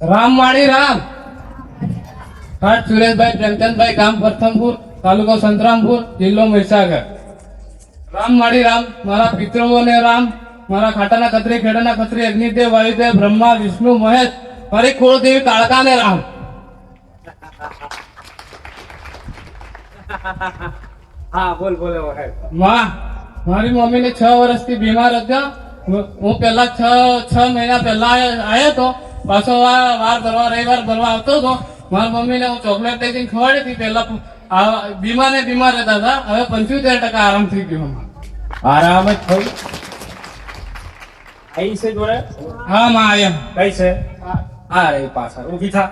રામવાણી રામ હાટ સુરેશભાઈ પ્રેમચંદભાઈ ગામ પ્રથમપુર તાલુકો સંતરામપુર જિલ્લો મહીસાગર. રામવાણી રામ મારા પિતૃઓને રામ, મારા ખાટાના ખત્રી ખેડાના ખત્રી અગ્નિદેવ વાયુદેવ બ્રહ્મા વિષ્ણુ મહેશ મારી કુળદેવી કાળકાને રામ. હા બોલ બોલે માં મારી મમ્મીને 6 વર્ષથી બીમાર હતા. હું પેલા 6 મહિના પહેલા આવ્યો હતો. પાછો વાર ભરવા રવિવાર ભરવા આવતો હતો. મારી મમ્મીને હું ચોકલેટ લઈને ખવડાવી હતી. પેલા બીમાર રહેતા હતા. હવે 75% આરામ થઈ ગયો. આરામ જ થયું. આઈ છે જોડે? હા માં આયા. કઈ છે? હા રે પાછળ ઊભી થા.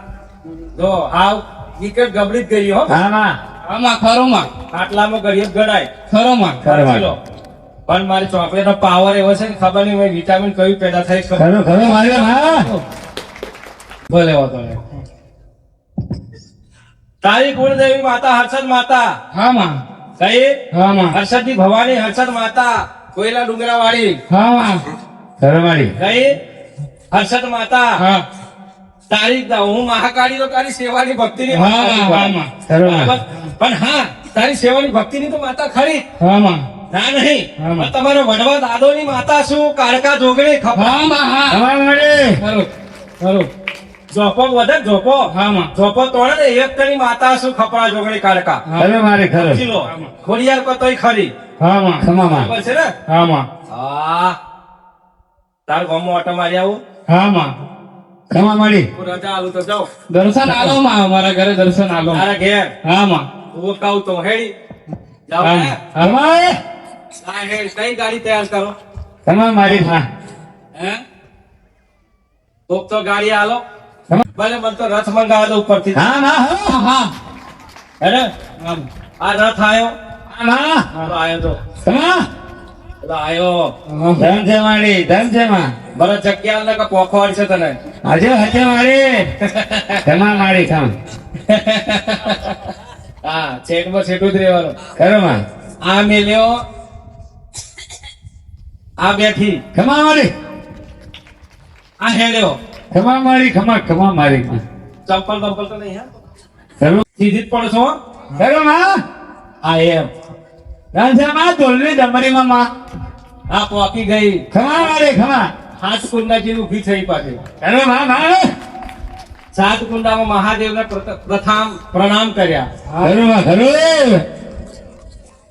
જો હાવ વિકેટ ગબડી જ ગઈ હો. હા ના આમાં ખરો માં આટલામાં ગળિયો ગડાય ખરો માં ખરો. પણ મારી ચોકલેટ નો પાવર એવો છે કે ખબર નહીં ભાઈ વિટામિન કયું પેદા થાય ખબર. ખરો માર્યો હા. ભલે હોતો નહીં. તારી કુળદેવી માતા હર્ષદ માતા હા માં કઈ? હા માં હર્ષદ ની ભવાની હર્ષદ માતા કોયલા ડુંગરા વાળી હા માં ખરો મારી કઈ? હર્ષદ માતા હા તારી હું મહાકાળી તો તારી સેવાની ભક્તિની હા માતા છું. હા માં ખરો બરાબર? પણ હા તારી સેવાની ભક્તિની તો માતા ખરી હા માં ના નહીં. હા, માં. પણ તમારો વડવા દાદોની માતા શું કાળકા જોગણી ખબર? હા માં હા ખબર મારી ખરો ખરો જોપો વધે જોપો હા માં જોપો તોડે ને એક તની માતા શું ખપડા જોગણી કાળકા ખરો મારી ખરો ચીલો ખોડિયાર કો તોય ખરી હા માં ખમા માં બરાબર છે ને? હા માં હા તાર ગામમાં ઓટો મારી આવું હા માં ખમા મારી હું રજા આલું તો જાઉં દર્શન આલો માં અમારા ઘરે દર્શન આલો. તારા ઘેર હા માં હું કહું તો હેડી જાવ હા ને? હા માં હા હેડ કઈ ગાડી તૈયાર કરો ખમા મારી હા હે કોક તો ગાડી આલો ભલે મને તો રથ મંગાવે તો ઉપરથી હા ના હા હા હેને હા આ રથ આયો ના તો આયો તો ખમા તો આયો ધન છે મારી ધન છે માં બરો જગ્યા ને કે પોખવાડ છે તને આજે હજે મારી ખમા મારી ખમ હા છેટમાં છેટું જ રહેવાનું ખરો માં આ મેલ્યો આ બેઠી ખમા મારી આ હેડ્યો ખમા મારી ખમા મારી ચંપલ બંપલ તો નહીં હા ખરો સીધી જ પડો છો હો? ખરો માં આ એમ ધન છે માં ધોલની ડમરીમાં માં આ પોકી ગઈ ખમા મારી ખમા હાથ કુંડા જેવી ઊભી થઈ પાછી ખરો માં માં સાત કુંડામાં મહાદેવને પ્રથમ પ્રણામ કર્યા ખરો માં ખરો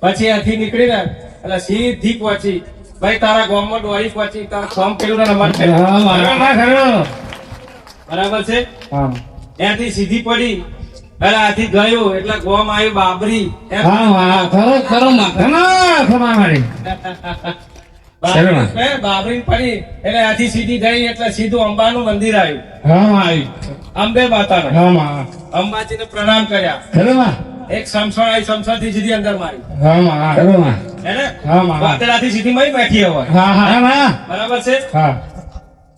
પછી અહીંથી નીકળીને એટલે સીધી પહોંચી ભાઈ તારા ગામમાં ડોરી પહોંચી તારા ફોર્મ કર્યું ને નમન કર્યું. ખરો માં ખરો બરાબર છે હા ત્યાંથી સીધી પડી એટલે આથી ગયો એટલે ગોમ આવ્યું બાબરી એમ. હા ખરો ખરો માં ખમા મારી બાબરી બાબરી પડી એટલે આથી સીધી ગઈ એટલે સીધું અંબાનું મંદિર આવ્યું હા માં આવી અંબે માતાનું હા માં અંબાજીને પ્રણામ કર્યા ખરો માં એક સમસણ આવી સમસણ થી સીધી અંદર મારી હા માં ખરો માં હેને હા માં વાતેડાથી સીધી મળી બેઠી હોય હા હા માં બરાબર છે હા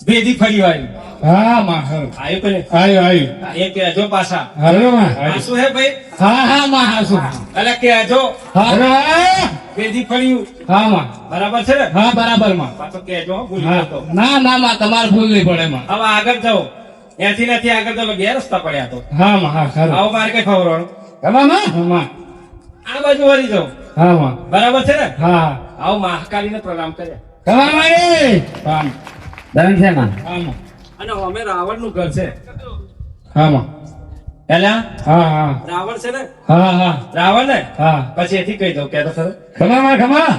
ભેદી ફરી આવ્યું હા માં આવ્યું કે નહીં? આવ્યું આવ્યું એ કહેજો પાછા ખરો માં આ શું હે ભાઈ હા હા માં હા શું એટલે કહેજો ખરો માં ભેદી ફર્યું હા માં બરાબર છે ને હા બરાબર માં પાછો કહેજો હો, ભૂલી હા જતો. ના ના માં તમારે ભૂલ નહીં પડે માં હવે આગળ જાઓ ત્યાંથી નથી આગળ જાઓ બે રસ્તા પડ્યા તો હા માં હા ખરો આવો મારે કઈ ફવરવાનું ખમા માં હા માં આ બાજુ વળી જાઓ હા માં બરાબર છે ને હા હા આવો મહાકાળીને પ્રણામ કર્યા ખમા મારી હા માં ધન છે માં હા માં અને અમે રાવણ નું ઘર છે હા માં પેલા હા હા રાવણ છે ને હા હા રાવણ ને હા પછી એથી કહી દઉં કે તો ખરો ખમા માં ખમા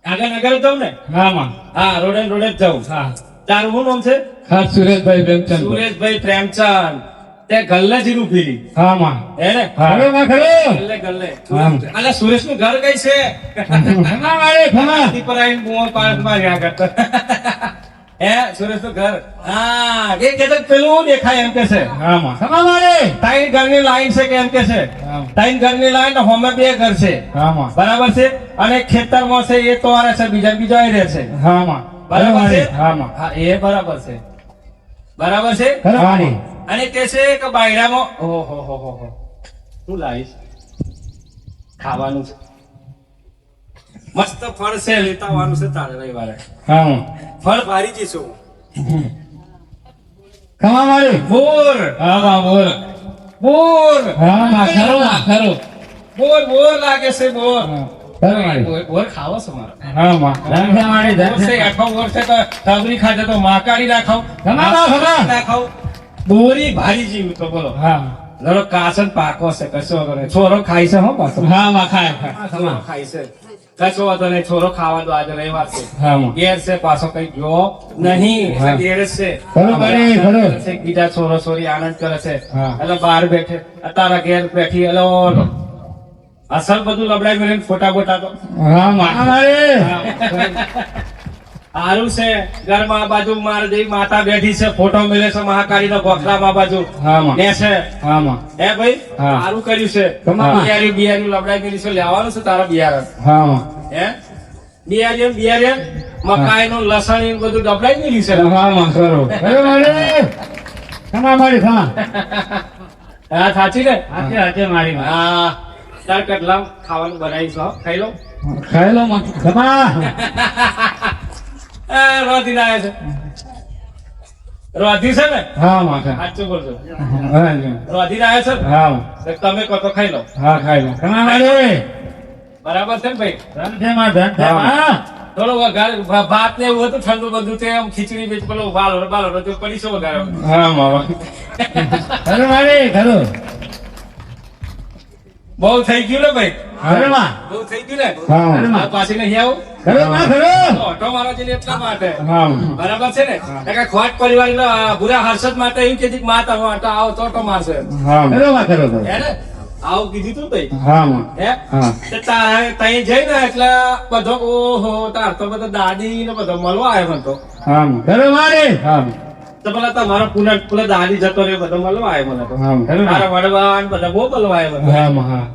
આગળ આગળ જાઉં ને હા માં હા રોડે રોડે જ જાઉં હા તારું શું નામ છે હા સુરેશભાઈ પ્રેમચંદ સુરેશભાઈ પ્રેમચંદ તે ગલ્લે જીરું પીલી હા માં હે ને હા ખરો માં ખરો ગલ્લે ગલ્લે આમ. અલા સુરેશ નું ઘર કઈ છે ખમા મારી ખમા હાથી પર આવીને બૂમો પાડ માર્યા કરતા હે સુરેશ નું ઘર હા એ કે પેલું દેખાય એમ કે છે હા માં ખમા મારી ત્રણ ઘરની લાઈન છે કે એમ કે છે હા ત્રણ ઘરની લાઈન ને હોમે બે ઘર છે હા માં બરાબર છે અને ખેતરમાં છે એ તો આરે છે બીજા રહે છે હા માં બરાબર છે હા માં હા એ બરાબર છે બરાબર છે ખરો મારી અને કે છે કે બાયડામાં ઓહો હો હો હો શું લાવીશ ખાવાનું છે મસ્ત ફળ છે લેતા આવવાનું છે તારે રવિવારે હા માં ફળ ભારી જઈશું ખમા મારી બોર હા માં બોર બોર હા માં ખરો માં ખરો બોર બોર લાગે છે બોર ખરો મારી બોર ખાવો છો મારો હા માં ધન છે મારી ધન બોર છે છે આખો બોર છે તો તબરી ખાતે તો માકાડી ના ખાવ ખમા ના ખાવ બોરી ભારી જીવ તો બોલો હા લડો કાસન પાકો છે કશો વાંધો નહીં છોરો ખાય છે હો પાછો હા માં ખાય છોરો ખાય છે કશો વાંધો નહીં છોરો ખાવા દો આજે રવિવાર છે હા માં ઘેર છે પાછો કઈ ગયો નહીં હા. ઘેર જ છે ખરો મારી ખરો છે, બીજા છોરો છોરી આનંદ કરે છે હા. એટલે બહાર બેઠે તારા ઘેર બેઠી એટલે ઓલો અસલ બધું લબડાઈ મેળવીને ફોટા બોટા તો હા માં મારી સારું છે ઘરમાં આ બાજુ માર દેવી માતા બેઠી છે ફોટો મેળે છે મહાકાળી નો ગોખલામાં બાજુ હા માં ને છે હા માં હે ભાઈ હા. સારું કર્યું છે તમામ. બિયારી બિયારી લબડાઈ મેળી છે લેવાનું છે તારા બિયારણ હા માં હે બિયારી મકાઈ નું લસણ ઈ બધું ડબડાઈ મેળી છે હા માં ખરો ખરો મારી ખમા મારી ખમા હા સાચી ને હાચે હાચે મારી માં હા તાર કટલા ખાવાનું બનાવીશ હો ખાઈ લો ખાઈ લો માં ખમા રોધી ના છે રોધી છે ને હા માં ખા સાચું બોલજો હા જી. રોધી ના છે હા માં ને તમે કહો તો ખાઈ લો હા ખાઈ લો ખમા મારી બરાબર છે ને ભાઈ ધન છે માં ધન છે હા. માં થોડો વઘાર ભાત ને એવું હતું ઠંડુ બધું તે આમ ખીચડી બીચ પેલો બાલો તો પડી શું વઘાર હા માં ખરો મારી ખરો બહુ થઈ ગયું ને ભાઈ ખરો માં બહુ થઈ ગયું ને હા માં આ પાછી નહીં આવું ખરો માં ખરો ઓટો મારો છે ને એટલા માટે હા માં બરાબર છે ને કારણ કે ખોટ પરિવાર ભૂરા હર્ષદ માટે એવું કે મા તમે ઓટો આવો તો ઓટો મારશે હા ખરો માં ખરો ખરો હે ને આવું કીધું તું ભાઈ હા માં હે હા તે તારે તઈ જઈને એટલે બધો ઓહો તાર તો બધો દાદી ને બધો મળવા આવ્યો મને તો હા માં ખરો મારી હા માં તો પેલા તમારો પેલા દાદી જતો રહ્યો બધો મળવા આવ્યો મને તો હા માં ખરો તારા વડવાન બધા બહુ મળવા આવ્યો મને. હા માં હા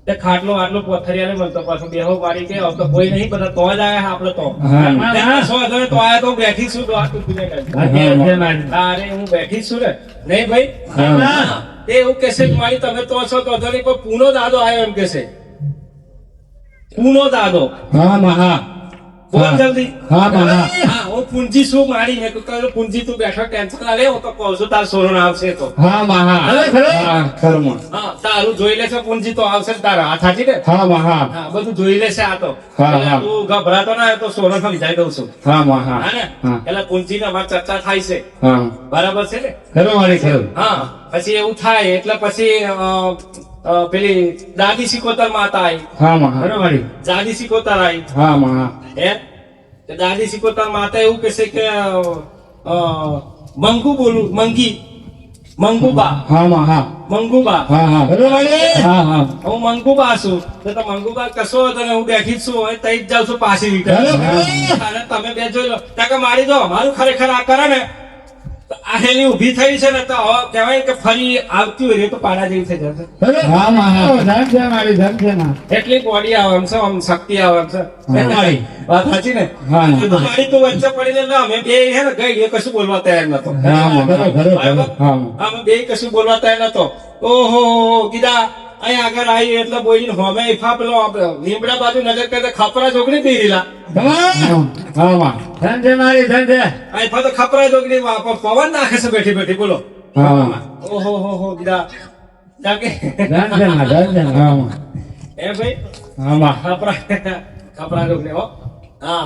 તે ખાટલો આટલો પથ્થરિયા ને મળતો પાછો બેહો મારી કે હવે તો કોઈ નહીં બધા તો જ આયા આપણે તો હા. ત્યાં સો હજારે તો આયા તો હું બેઠી છું તો આ તૂટી જાય કાંઈ. હાચે હાચે મારી અરે હું બેઠી જ છું ને નહીં ભાઈ હા. તે એવું કહેશે કે મારી તમે તો છો તો ધણી કોઈ પૂનો દાદો આવ્યો એમ કહેશે પૂનો દાદો હા માં હા બોલ હા. જલ્દી હા માં હા હા હું પૂંજી શું મારી મેં કહ્યું પૂંજી તું બેઠો ટેન્શન ના લે હું તો કહું છું તાર સોનો આવશે તો હા માં હા અરે ખરો? હા ખરો માં હા તારું જોઈ લેશે પૂંજી તો આવશે જ તારા હાથ હાચી ને હા માં હા હા બધું જોઈ લેશે આ તો હા, એટલે હા. તું ગભરાતો ના હોય તો સોનો સમજાઈ દઉં છું હા માં હા હા ને હા એટલે પૂંજી ને અમારી ચર્ચા થાય છે હા બરાબર છે ને ખરો મારી ખરો હા પછી એવું થાય એટલે પછી પેલી દાદી સિકોતર માતા આવી હા માં ખરો મારી દાદી સિકોતર આવી હા માં હા હે તે દાદી સિકોતર માતા એવું કહેશે કે મંગુ બોલું મંગુબા હા માં હા મંગુબા હા હા ખરો મારી હા હા હું મંગુબા છું તો મંગુબા કશો હતો ને હું બેઠી જ છું હવે તઈ જ જાઉં છું પાછી ખરો, રિટર્ન ખરો. અને તમે બે જોઈ લો ત્યાં કે મારી દો મારું ખરેખર આ કરે ને તો આ હેલી ઊભી થઈ છે ને તો હવે કહેવાય કે ફરી આવતી હોય ને તો પાડા જેવી થઈ જશે ખરો હા માં હા ધન છે મારી ધન છે માં એટલી બોડી આવે એમ છે આમ શક્તિ આવે એમ છે હા. મારી વાત સાચી ને હા. તો મારી તો વચ્ચે પડીને ના અમે બે હે ને ગઈ એ કશું બોલવા તૈયાર નતો હા માં ખરો ખરો ખરો હા માં અમે બે કશું બોલવા તૈયાર નતો ઓહો કીધા અહીં આગળ આવી એટલે બોલીને હોમે ઇફા પેલો આપણે લીમડા બાજુ નજર કરતા ખપરા જોગણી પી રીલા હા માં ધન છે મારી ધન છે આ ઇફા તો ખપરા જોગણી પવન નાખે છે બેઠી બેઠી બોલો હા ઓહો હો હો કીધા જાકે ધન છે માં ધન છે હા માં એ ભાઈ હા માં ખપરા જોગણી હો હા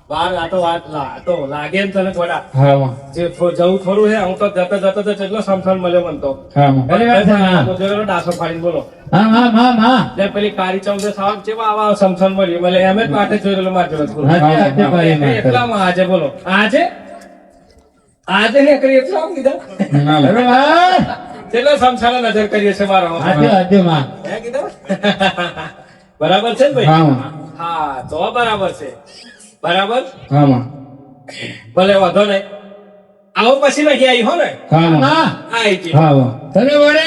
બાર આ તો વાત આ તો લાગે એમ તને થોડા હા માં જે જવું થોડું છે હું તો જતા જતા તો કેટલો સમથન મળ્યો મને તો હા માં ખરી વાત છે માં મોઢેરો ડાસો ફાડીને બોલો હા માં હા માં એટલે પેલી કાળી ચૌદે સાવ કેવા આવા સમથન મળી મને એમ જ માટે જોઈ રહેલો માર જોડે બોલો. હાચે હાચે ભાઈ માં એટલામાં આજે બોલો આજે ને કરી એટલા આમ કીધા ખરો માં કેટલા સમસાને નજર કરીએ છે મારો હાચે હાચે માં હે કીધા બરાબર છે ને ભાઈ હા માં હા તો બરાબર છે બરાબર હા માં ભલે વાંધો નહીં આવો પછી નહીં આવી હો ને હા માં આઈ જી હા માં તને વડે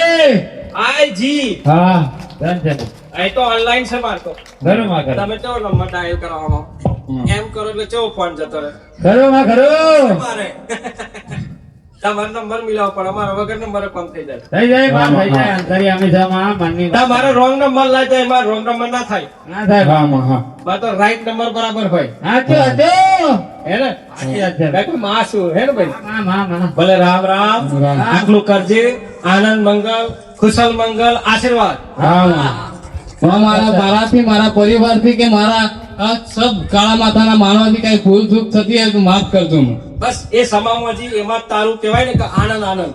આઈ જી હા ધન છે આ તો ઓનલાઈન છે માર તો ખરો માં ખરો તમે કેવો નંબર ડાયલ કરવાનો એમ કરો એટલે કેવો ફોન જતો રહે ખરો માં ખરો મારે તમારો નંબર મિલાવો પણ અમારો વગર નંબર કમ થઈ જાય થઈ જાય માં થઈ જાય અંતરી હંમેશા માં મનની વાત તમારો રોંગ નંબર લાય તો એમાં રોંગ નંબર ના થાય ના થાય હા માં હા મારે તો રાઈટ નંબર બરાબર હોય હાચે હાચે હે ને કાકા માં શું હે ને ભાઈ માં, માં, માં. ભલે રામ રામ રામ. આટલું કરજે આનંદ મંગલ કુશલ મંગલ આશીર્વાદ મારા મારાથી મારા પરિવારથી કે મારા આ સબ કાળા માથાના માનવાથી કઈ ભૂલ ચૂક થતી હોય તો માફ કરજો મને. બસ એ સમામાં જી એમાં તારું કહેવાય ને કે આનંદ આનંદ